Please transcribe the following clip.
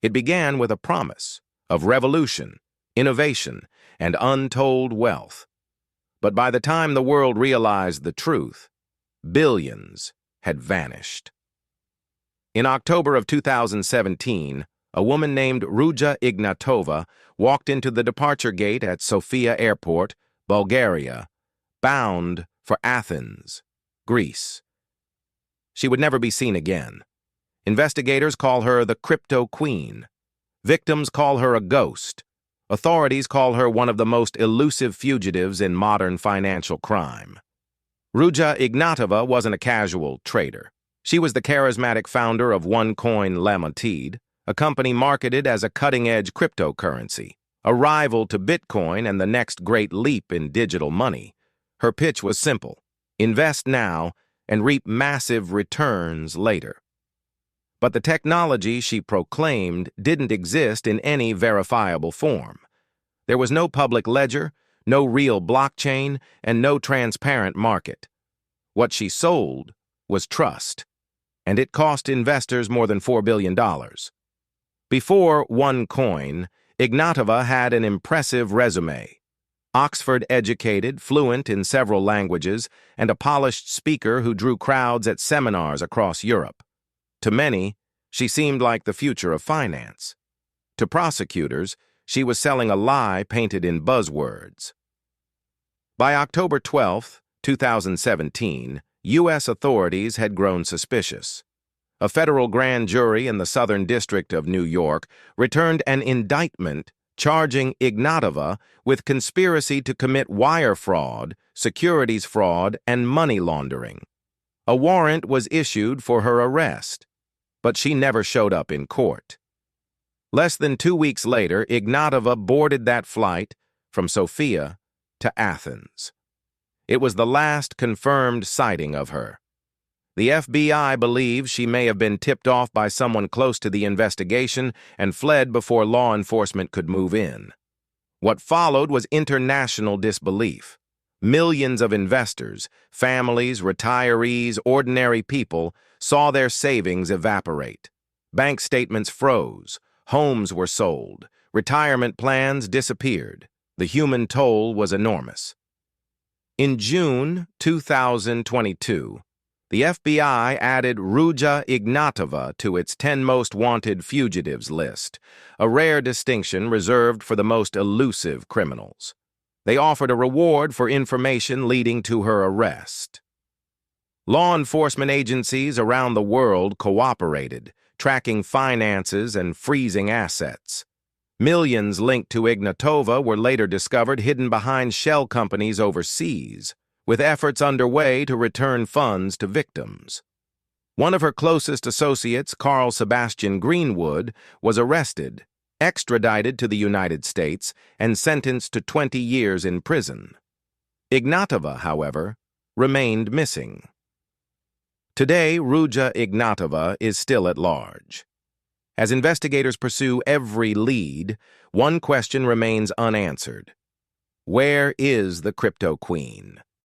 It began with a promise of revolution, innovation, and untold wealth. But by the time the world realized the truth, billions had vanished. In October of 2017, a woman named Ruja Ignatova walked into the departure gate at Sofia Airport, Bulgaria, bound for Athens, Greece. She would never be seen again. Investigators call her the Cryptoqueen. Victims call her a ghost. Authorities call her one of the most elusive fugitives in modern financial crime. Ruja Ignatova wasn't a casual trader. She was the charismatic founder of OneCoin Limited, a company marketed as a cutting-edge cryptocurrency, a rival to Bitcoin and the next great leap in digital money. Her pitch was simple: invest now and reap massive returns later. But the technology she proclaimed didn't exist in any verifiable form. There was no public ledger, no real blockchain, and no transparent market. What she sold was trust, and it cost investors more than $4 billion. Before OneCoin, Ignatova had an impressive resume. Oxford-educated, fluent in several languages, and a polished speaker who drew crowds at seminars across Europe. To many, she seemed like the future of finance. To prosecutors, she was selling a lie painted in buzzwords. By October 12, 2017, U.S. authorities had grown suspicious. A federal grand jury in the Southern District of New York returned an indictment charging Ignatova with conspiracy to commit wire fraud, securities fraud, and money laundering. A warrant was issued for her arrest, but she never showed up in court. Less than 2 weeks later, Ignatova boarded that flight from Sofia to Athens. It was the last confirmed sighting of her. The FBI believes she may have been tipped off by someone close to the investigation and fled before law enforcement could move in. What followed was international disbelief. Millions of investors, families, retirees, ordinary people saw their savings evaporate. Bank statements froze, homes were sold, retirement plans disappeared. The human toll was enormous. In June 2022, the FBI added Ruja Ignatova to its 10 most wanted fugitives list, a rare distinction reserved for the most elusive criminals. They offered a reward for information leading to her arrest. Law enforcement agencies around the world cooperated, tracking finances and freezing assets. Millions linked to Ignatova were later discovered hidden behind shell companies overseas, with efforts underway to return funds to victims. One of her closest associates, Carl Sebastian Greenwood, was arrested, extradited to the United States, and sentenced to 20 years in prison. Ignatova, however, remained missing. Today, Ruja Ignatova is still at large. As investigators pursue every lead, one question remains unanswered. Where is the Cryptoqueen?